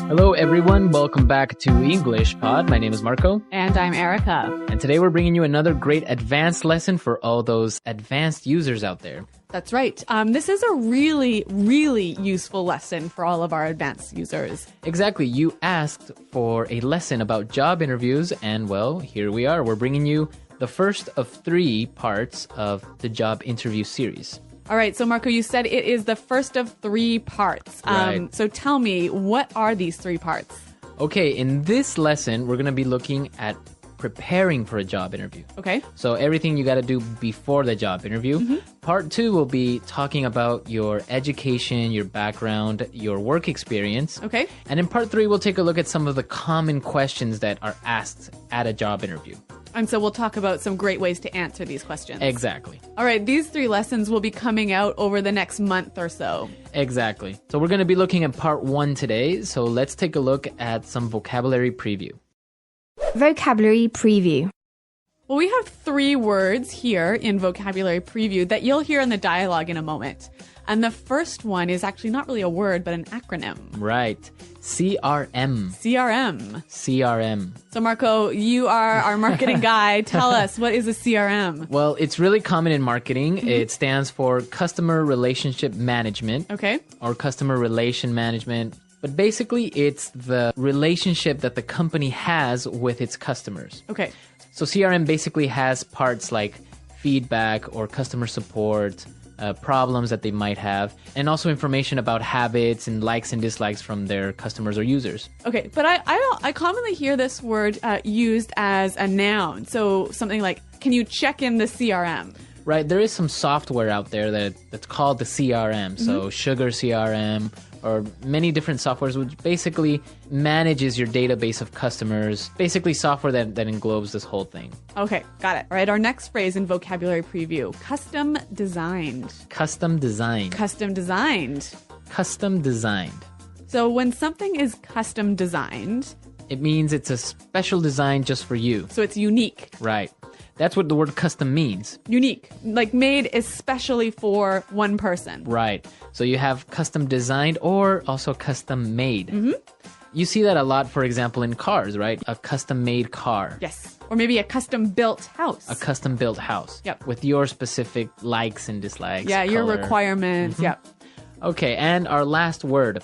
Hello, everyone. Welcome back to English Pod. My name is Marco. And I'm Erica. And today we're bringing you another great advanced lesson for all those advanced users out there. That's right. This is a really, really useful lesson for all of our advanced users. Exactly. You asked for a lesson about job interviews, and well, here we are. We're bringing you the first of 3 parts of the job interview series. All right. So, Marco, you said it is the first of 3 parts. Right. So tell me, what are these 3 parts? Okay. In this lesson, we're going to be looking at preparing for a job interview. Okay. So everything you got to do before the job interview. Mm-hmm. Part 2 will be talking about your education, your background, your work experience. Okay. And in part 3, we'll take a look at some of the common questions that are asked at a job interview. And so we'll talk about some great ways to answer these questions. Exactly. All right. These 3 lessons will be coming out over the next month or so. Exactly. So we're going to be looking at part 1 today. So let's take a look at some vocabulary preview. Vocabulary preview. Well, we have 3 words here in vocabulary preview that you'll hear in the dialogue in a moment. And the first one is actually not really a word, but an acronym. Right. CRM. CRM. CRM. So, Marco, you are our marketing guy. Tell us, what is a CRM? Well, it's really common in marketing. It stands for Customer Relationship Management. Okay. Or Customer Relation Management. But basically, it's the relationship that the company has with its customers. Okay. So CRM basically has parts like feedback or customer support, problems that they might have, and also information about habits and likes and dislikes from their customers or users. Okay, but I commonly hear this word used as a noun. So something like, can you check in the CRM? Right, there is some software out there that's called the CRM. So Sugar CRM, or many different softwares, which basically manages your database of customers. Basically software that englobes this whole thing. Okay, got it. All right, our next phrase in vocabulary preview, custom designed. Custom designed. Custom designed. Custom designed. So when something is custom designed, it means it's a special design just for you. So it's unique. Right. That's what the word custom means. Unique, like made especially for one person. Right. So you have custom designed or also custom made. Mm-hmm. You see that a lot, for example, in cars, right? A custom made car. Yes. Or maybe a custom built house. A custom built house. Yep. With your specific likes and dislikes. Yeah, your color. requirements. Mm-hmm. Yep. Okay, and our last word,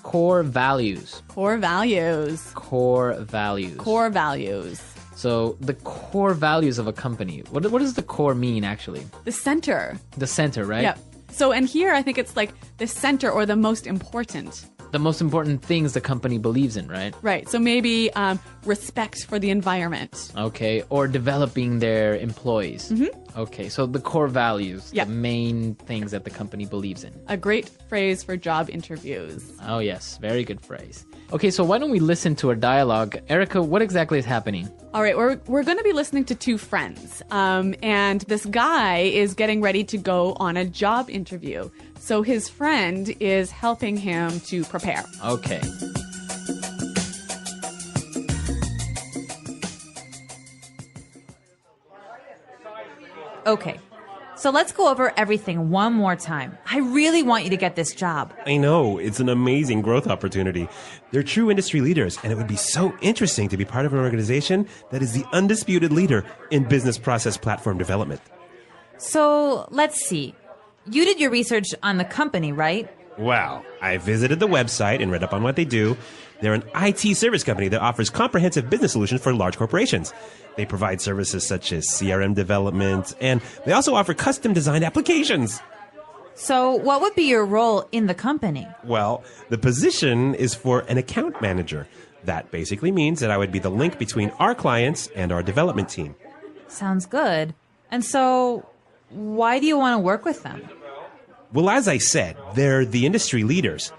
core values. Core values. Core values. Core values. So the core values of a company. What does the core mean, actually? The center. The center, right? Yep. So, and here I think it's like the center or the most important. The most important things the company believes in, right? Right. So maybe respect for the environment. Okay. Or developing their employees. Mm-hmm. Okay. So the core values, Yep. the main things that the company believes in. A great phrase for job interviews. Oh, yes. Very good phrase. Okay. So why don't we listen to our dialogue? Erica, what exactly is happening? All right. We're going to be listening to 2 friends. And this guy is getting ready to go on a job interview. So his friend is helping him to prepare. Okay. Okay, so let's go over everything one more time. I really want you to get this job. I know, it's an amazing growth opportunity. They're true industry leaders, and it would be so interesting to be part of an organization that is the undisputed leader in business process platform development. So let's see. You did your research on the company, right? Wow, I visited the website and read up on what they do. They're an IT service company that offers comprehensive business solutions for large corporations. They provide services such as CRM development, and they also offer custom-designed applications. So what would be your role in the company? Well, the position is for an account manager. That basically means that I would be the link between our clients and our development team. Sounds good. And so why do you want to work with them? Well, as I said, they're the industry leaders.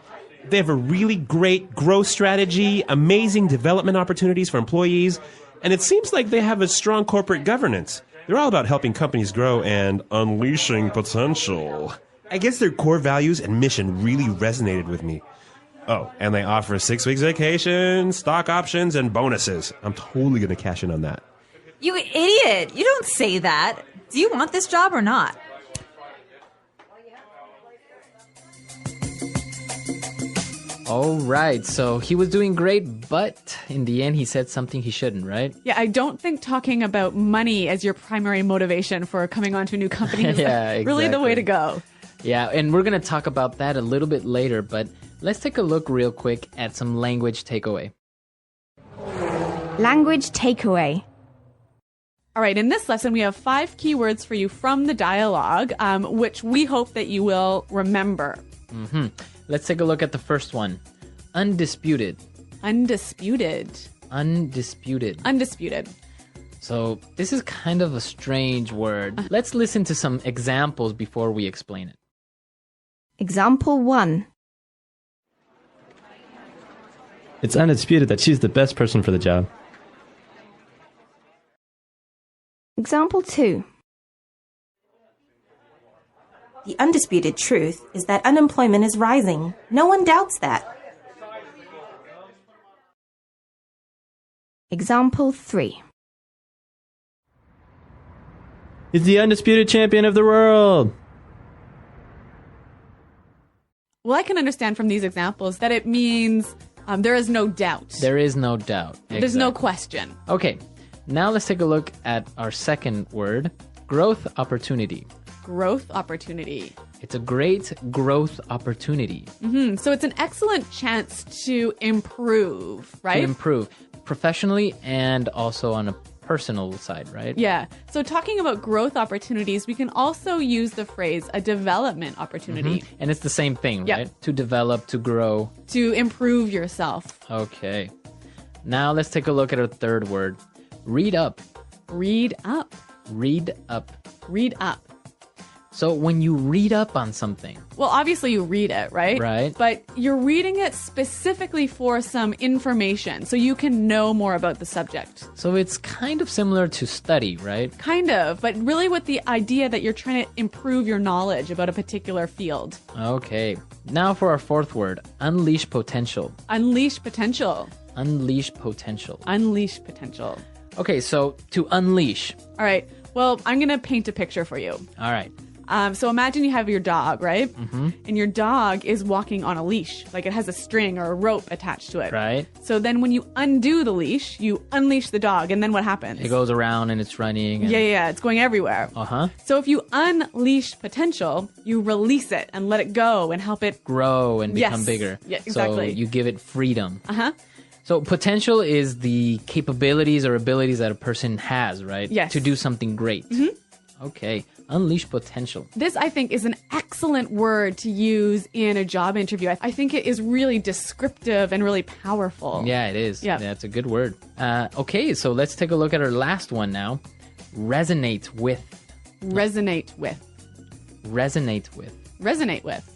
They have a really great growth strategy, amazing development opportunities for employees, and it seems like they have a strong corporate governance. They're all about helping companies grow and unleashing potential. I guess their core values and mission really resonated with me. Oh, and they offer 6 weeks vacation, stock options, and bonuses. I'm totally going to cash in on that. You idiot! You don't say that. Do you want this job or not? All right, so he was doing great, but in the end, he said something he shouldn't, right? Yeah, I don't think talking about money as your primary motivation for coming onto a new company is really the way to go. Yeah, and we're going to talk about that a little bit later, but let's take a look real quick at some language takeaway. Language takeaway. All right, in this lesson, we have 5 keywords for you from the dialogue, which we hope that you will remember. Mm-hmm. Let's take a look at the first one. Undisputed. Undisputed. Undisputed. Undisputed. So this is kind of a strange word. Let's listen to some examples before we explain it. Example 1. It's undisputed that she's the best person for the job. Example 2. The undisputed truth is that unemployment is rising. No one doubts that. Example 3. He's the undisputed champion of the world. Well, I can understand from these examples that it means there is no doubt. There is no doubt. There's no question. Okay, now let's take a look at our second word, growth opportunity. Growth opportunity. It's a great growth opportunity. So it's an excellent chance to improve, right? To improve professionally and also on a personal side, right? Yeah. So talking about growth opportunities, we can also use the phrase a development opportunity. And it's the same thing, Yep. right? To develop, to grow. To improve yourself. Okay. Now let's take a look at our third word, read up. Read up. Read up. Read up. So when you read up on something, Well, obviously you read it, right? Right. But you're reading it specifically for some information so you can know more about the subject. so it's kind of similar to study, right? Kind of, but really with the idea that you're trying to improve your knowledge about a particular field. Okay. Now for our fourth word, unleash potential. Unleash potential. Unleash potential. Unleash potential. Okay, so to unleash. All right. Well, I'm going to paint a picture for you. All right. So imagine you have your dog, right? Mm-hmm. And your dog is walking on a leash. Like it has a string or a rope attached to it. Right. So then when you undo the leash, you unleash the dog. And then what happens? It goes around and it's running. And... Yeah. It's going everywhere. Uh-huh. So if you unleash potential, you release it and let it go and help it Grow and become Yes. bigger. Yeah, exactly. So you give it freedom. Uh-huh. So potential is the capabilities or abilities that a person has, right? Yes. To do something great. Mm-hmm. Okay. Unleash potential. This, I think, is an excellent word to use in a job interview. I think it is really descriptive and really powerful. Yeah, it is. Yeah. That's a good word. Okay, so let's take a look at our last one now. Resonate with. Resonate with. Resonate with. Resonate with.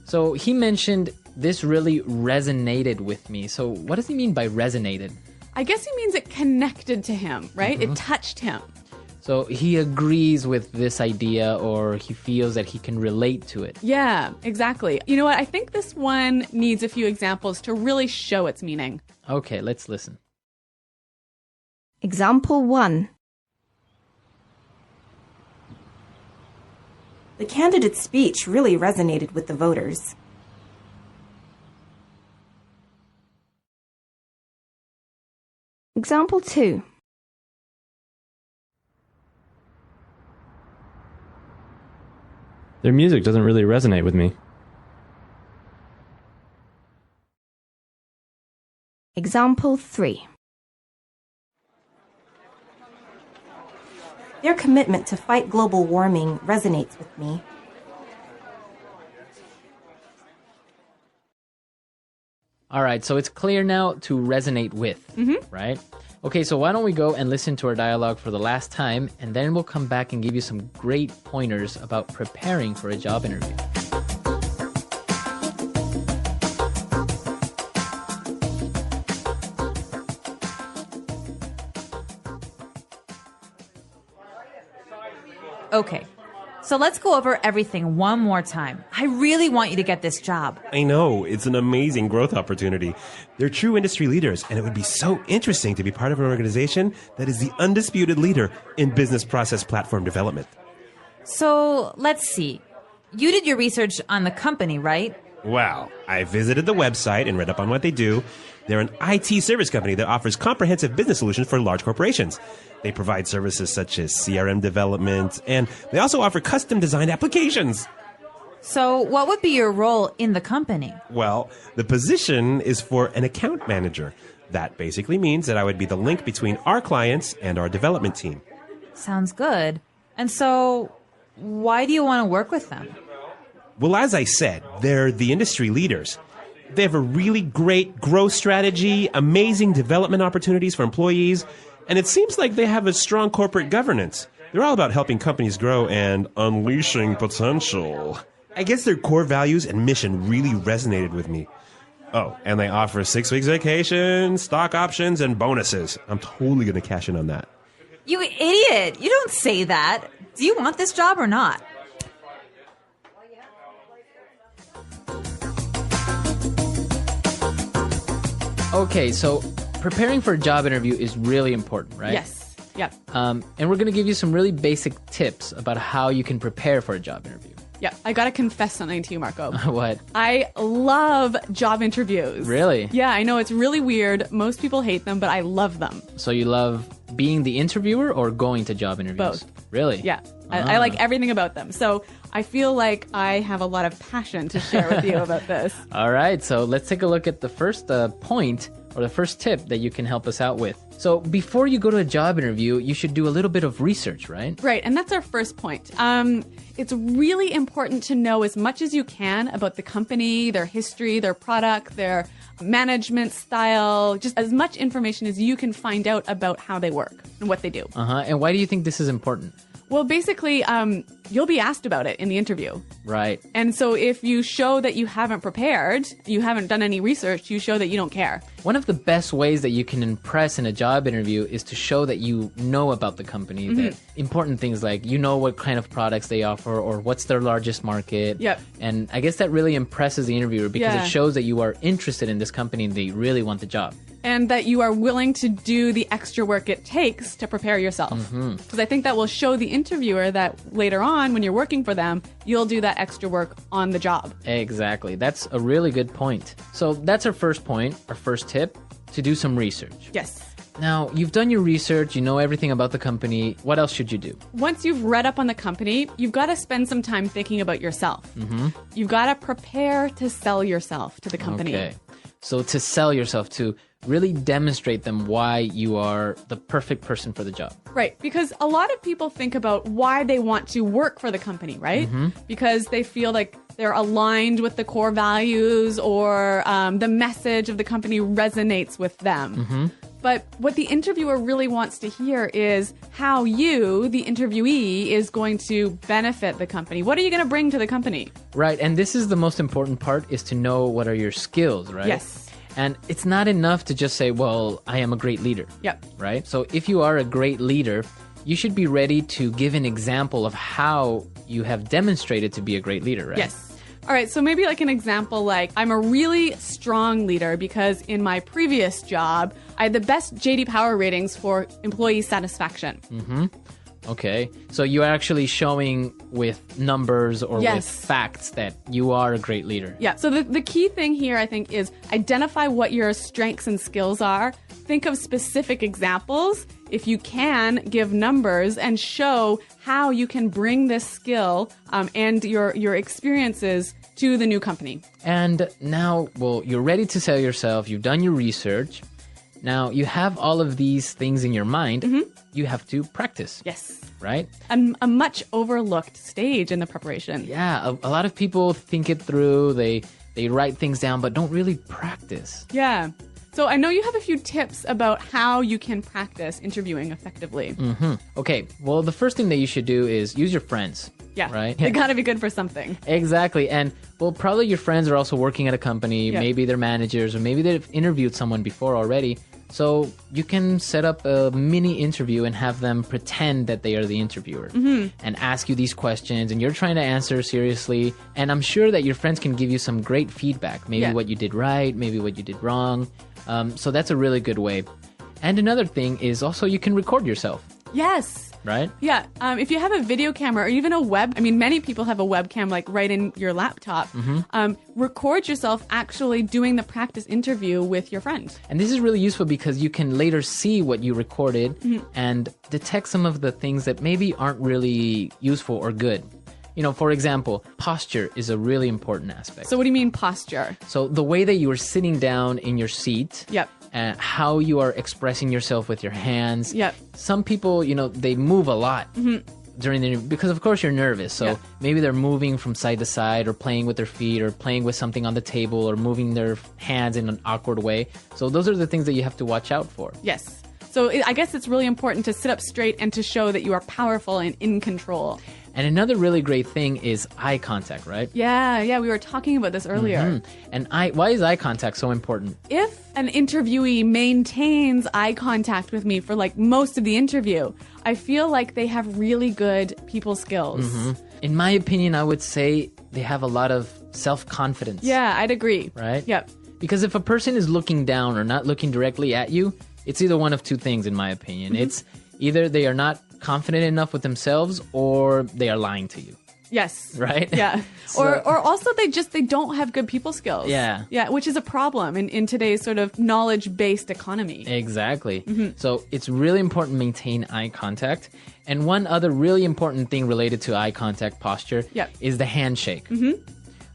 So he mentioned this really resonated with me. So what does he mean by resonated? I guess he means it connected to him, right? Mm-hmm. It touched him. So he agrees with this idea or he feels that he can relate to it. Yeah, exactly. You know what? I think this one needs a few examples to really show its meaning. Okay, let's listen. Example 1. The candidate's speech really resonated with the voters. Example 2. Their music doesn't really resonate with me. Example 3. Their commitment to fight global warming resonates with me. All right, so it's clear now to resonate with, right? Okay, so why don't we go and listen to our dialogue for the last time, and then we'll come back and give you some great pointers about preparing for a job interview. Okay, so let's go over everything one more time. I really want you to get this job. I know, it's an amazing growth opportunity. They're true industry leaders, and it would be so interesting to be part of an organization that is the undisputed leader in business process platform development. So let's see. You did your research on the company, right? Well, I visited the website and read up on what they do. They're an IT service company that offers comprehensive business solutions for large corporations. They provide services such as CRM development, and they also offer custom-designed applications. So what would be your role in the company? Well, the position is for an account manager. That basically means that I would be the link between our clients and our development team. Sounds good. And so why do you want to work with them? Well, as I said, they're the industry leaders. They have a really great growth strategy, amazing development opportunities for employees, and it seems like they have a strong corporate governance. They're all about helping companies grow and unleashing potential. I guess their core values and mission really resonated with me. Oh, and they offer 6 weeks vacation, stock options, and bonuses. I'm totally going to cash in on that. You idiot! You don't say that. Do you want this job or not? Okay, so preparing for a job interview is really important, right? Yes. Yep. And we're going to give you some really basic tips about how you can prepare for a job interview. Yep. I got to confess something to you, Marco. What? I love job interviews. Really? Yeah, I know it's really weird. Most people hate them, but I love them. So you love being the interviewer or going to job interviews? Both. Really? Yeah. I like everything about them. So I feel like I have a lot of passion to share with you about this. All right, so let's take a look at the first point or the first tip that you can help us out with. So before you go to a job interview, you should do a little bit of research, right? Right, and that's our first point. It's really important to know as much as you can about the company, their history, their product, their management style, just as much information as you can find out about how they work and what they do. And why do you think this is important? Well, basically, you'll be asked about it in the interview. Right. And so if you show that you haven't prepared, you haven't done any research, you show that you don't care. One of the best ways that you can impress in a job interview is to show that you know about the company, that important things like you know what kind of products they offer or what's their largest market. Yep. And I guess that really impresses the interviewer because it shows that you are interested in this company and that you really want the job. And that you are willing to do the extra work it takes to prepare yourself. Because I think that will show the interviewer that later on, when you're working for them, you'll do that extra work on the job. Exactly. That's a really good point. So that's our first point, our first tip, to do some research. Yes. Now, you've done your research, you know everything about the company. What else should you do? Once you've read up on the company, you've got to spend some time thinking about yourself. You've got to prepare to sell yourself to the company. Okay. So to sell yourself, to really demonstrate them why you are the perfect person for the job. Right, because a lot of people think about why they want to work for the company, right? Because they feel like they're aligned with the core values or the message of the company resonates with them. But what the interviewer really wants to hear is how you, the interviewee, is going to benefit the company. What are you going to bring to the company? Right, and this is the most important part, is to know what are your skills, right? Yes. And it's not enough to just say, well, I am a great leader. Yep. Right? So if you are a great leader, you should be ready to give an example of how you have demonstrated to be a great leader, right? Yes. All right, so maybe like an example, like I'm a really strong leader because in my previous job, I had the best JD Power ratings for employee satisfaction. Okay. So you are actually showing with numbers or with facts that you are a great leader. Yeah. So the key thing here, I think, is identify what your strengths and skills are. Think of specific examples. If you can, give numbers and show how you can bring this skill and your experiences to the new company. And now, well, you're ready to sell yourself. You've done your research. Now, you have all of these things in your mind. You have to practice. Yes. Right? A much overlooked stage in the preparation. Yeah. A lot of people think it through. They write things down, but don't really practice. Yeah. So I know you have a few tips about how you can practice interviewing effectively. Okay. Well, the first thing that you should do is use your friends. Yeah. Right? They got to be good for something. Exactly. And, well, probably your friends are also working at a company. Yeah. Maybe they're managers or maybe they've interviewed someone before already. So you can set up a mini interview and have them pretend that they are the interviewer and ask you these questions and you're trying to answer seriously. And I'm sure that your friends can give you some great feedback. Maybe what you did right, maybe what you did wrong. So that's a really good way. And another thing is also you can record yourself. Yes. right? Yeah. If you have a video camera or even many people have a webcam like right in your laptop. Record yourself actually doing the practice interview with your friend. And this is really useful because you can later see what you recorded and detect some of the things that maybe aren't really useful or good. For example, posture is a really important aspect. So what do you mean posture? So the way that you are sitting down in your seat. Yep. How you are expressing yourself with your hands. Yep. Some people, they move a lot during the interview because, of course, you're nervous. So maybe they're moving from side to side or playing with their feet or playing with something on the table or moving their hands in an awkward way. So those are the things that you have to watch out for. Yes. So I guess it's really important to sit up straight and to show that you are powerful and in control. And another really great thing is eye contact, right? Yeah, we were talking about this earlier. And why is eye contact so important? If an interviewee maintains eye contact with me for like most of the interview, I feel like they have really good people skills. In my opinion, I would say they have a lot of self-confidence. Yeah, I'd agree. Right? Yep. Because if a person is looking down or not looking directly at you, it's either one of two things, in my opinion. It's either they are not confident enough with themselves or they are lying to you. Yes. Right? Yeah. Or also they don't have good people skills. Yeah. Yeah, which is a problem in today's sort of knowledge-based economy. Exactly. So it's really important to maintain eye contact. And one other really important thing related to eye contact posture is the handshake.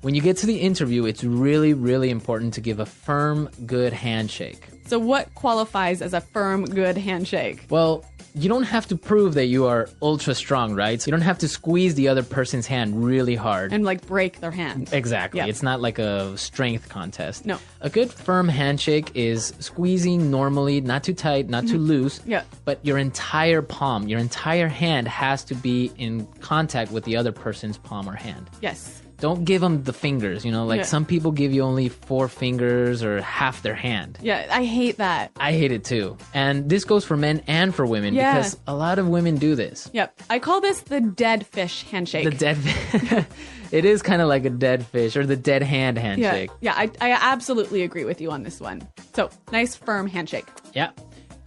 When you get to the interview, it's really, really important to give a firm, good handshake. So what qualifies as a firm, good handshake? Well, you don't have to prove that you are ultra strong, right? So you don't have to squeeze the other person's hand really hard. And like break their hand. Exactly. Yeah. It's not like a strength contest. No. A good firm handshake is squeezing normally, not too tight, not too loose. Yeah. But your entire palm, your entire hand has to be in contact with the other person's palm or hand. Yes. Don't give them the fingers, some people give you only 4 fingers or half their hand. Yeah, I hate that. I hate it too. And this goes for men and for women because a lot of women do this. Yep. I call this the dead fish handshake. The dead It is kind of like a dead fish or the dead hand handshake. Yeah, I absolutely agree with you on this one. So, nice firm handshake. Yeah.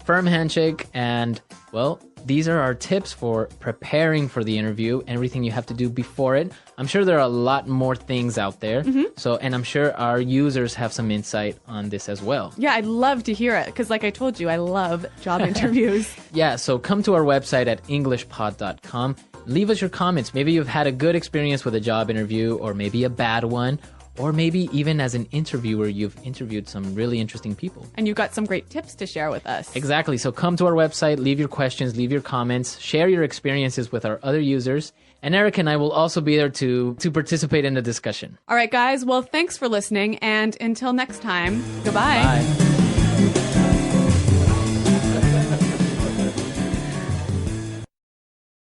Firm handshake. And, well, these are our tips for preparing for the interview, everything you have to do before it. I'm sure there are a lot more things out there. And I'm sure our users have some insight on this as well. Yeah, I'd love to hear it because like I told you, I love job interviews. Yeah, so come to our website at englishpod.com. Leave us your comments. Maybe you've had a good experience with a job interview or maybe a bad one. Or maybe even as an interviewer, you've interviewed some really interesting people. And you've got some great tips to share with us. Exactly. So come to our website, leave your questions, leave your comments, share your experiences with our other users. And Eric and I will also be there to participate in the discussion. All right, guys. Well, thanks for listening. And until next time, goodbye. Bye.